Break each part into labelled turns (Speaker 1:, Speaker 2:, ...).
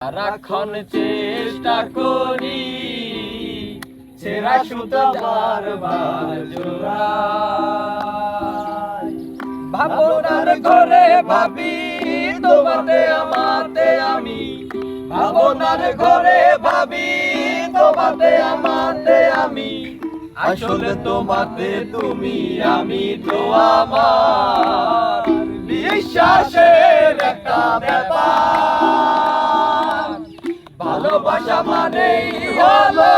Speaker 1: সারাক্ষণ চেষ্টা করি ছেঁড়া সুতা বারবার জোড়ায়। ভাবনার ঘরে ভাবি তোমাতে আমাতে আমি, ভাবনার ঘরে ভাবি তোমাতে আমাতে আমি, আসলে তোমাতে তুমি আমি তো আমার বিশ্বাসের একটা ব্যাপার। ভালোবাসা মানেই হলো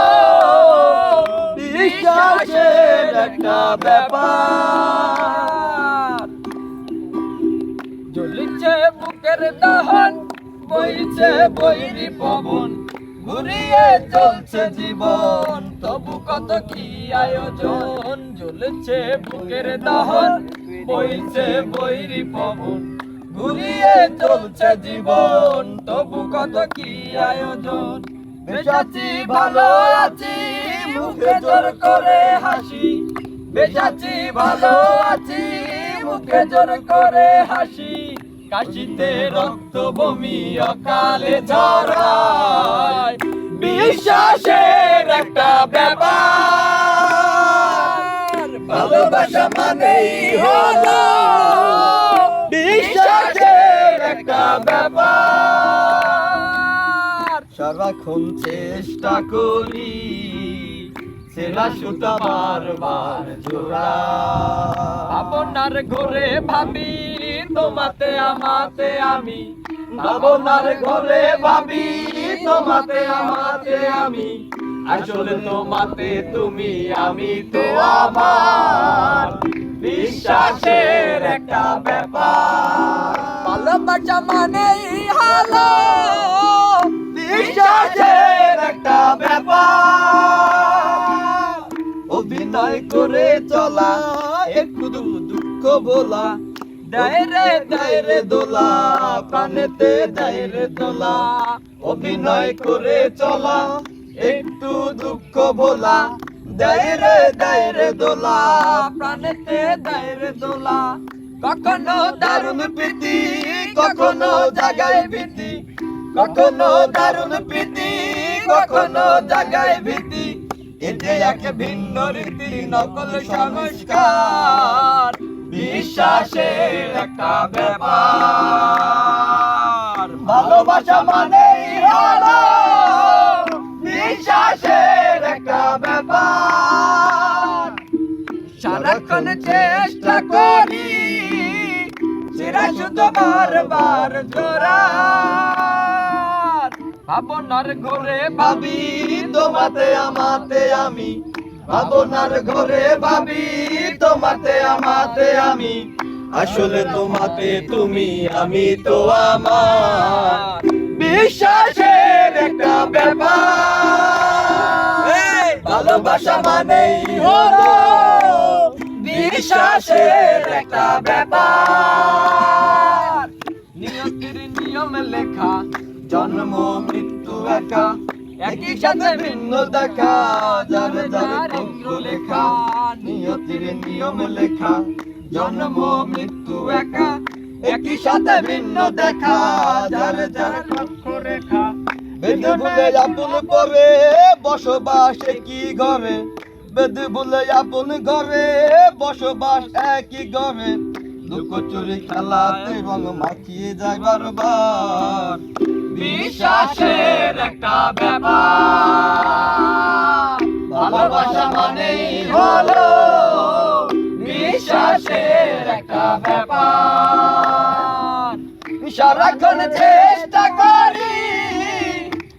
Speaker 1: বিশ্বাসের একটা ব্যাপার। জ্বলিছে বুকের দহন, বইছে বৈরি পবন, ঘুরিয়ে চলছে জীবন, তবু কত কি আয়োজন। জ্বলছে বুকের দহন, বইছে বৈরি পবন, ঘুরিয়ে চলছে জীবন, তবু কত কি আয়োজন। বেঁচেছি ভালো আছি মুখে জোর করে হাসি, বেঁচেছি ভালো আছি মুখে জোর করে হাসি, কাশিতে রক্ত বমি অকালে ঝরায়। বিশ্বাসের একটা ব্যাপার, ভালোবাসা মানেই হলো বিশ্বাসের একটা ব্যাপার। সারাক্ষণ চেষ্টা করি ছেঁড়া সুতা বারবার জোড়া। ভাবনার ঘরে ভাবি তোমাতে আমাতে আমি, ভাবনার ঘরে ভাবি তোমাতে আমাতে আমি, আসলে তোমাতে তুমি আমি তো আমার বিশ্বাসের একটা ব্যাপার। ভালোবাসা মানেই হলো বিশ্বাসের একটা ব্যাপার। অভিনয় করে চলা একটু দুঃখ বলা, দায়রে দায়রে দোলা প্রাণেতে দায়রে দোলা। অভিনয় করে চলা একটু দুঃখ ভোলা, দায়রে দায়রে দোলা প্রাণেতে দায়রে দোলা। কখনো দারুণ প্রীতি কখনো জাগায় ভীতি, কখনো দারুণ প্রীতি কখনো জাগায় ভীতি, এতে এক ভিন্ন রীতি নকল সংস্কার। বিশ্বাসের একটা ব্যাপার, ভালোবাসা মানেই হলো বিশ্বাসের একটা ব্যাপার। সারাক্ষণ চেষ্টা করি ছেঁড়া সুতো বারবার জোড়ার। ভাবনার ঘরে ভাবি তোমাতে আমাতে আমি, ভাবনার ঘরে ভাবি তোমাতে আমাতে আমি, আসলে তোমাতে তুমি আমি তো আমার বিশ্বাসের একটা ব্যাপার। ভালোবাসা মানেই হলো বিশ্বাসের একটা ব্যাপার। নিয়তির নিয়ম লেখা জন্ম মৃত্যু একা, একই সাথে ভিন্ন দেখা যার যার অঙ্ক লেখা। নিয়তির নিয়ম লেখা জন্ম মৃত্যু একা, একই সাথে ভিন্ন দেখা যার যার লক্ষ্য রেখা। বেঁধে বলে আপন পরে বসবাস একই ঘরে, বেঁধে বলে আপন ঘরে বসবাস একই ঘরে, লুকোচুরি খেলাতে রং মাখিয়ে যায় বারবার। বিশ্বাসের একটা ব্যাপার, ভালোবাসা মানেই হলো বিশ্বাসের একটা ব্যাপার। সারাক্ষণ চেষ্টা করি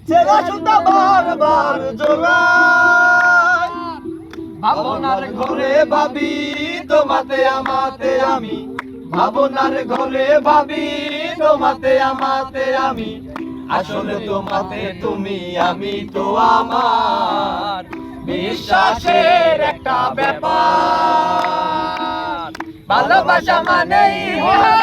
Speaker 1: ছেঁড়া সুতা বারবার জোড়ায়। ভাবনার ঘরে ভাবি তোমাতে আমাতে আমি, ভাবনার ঘরে ভাবি তোমাতে আমাতে আমি, আসলে তোমাতে তুমি আমি তো আমার বিশ্বাসের একটা ব্যাপার। ভালোবাসা মানেই হলো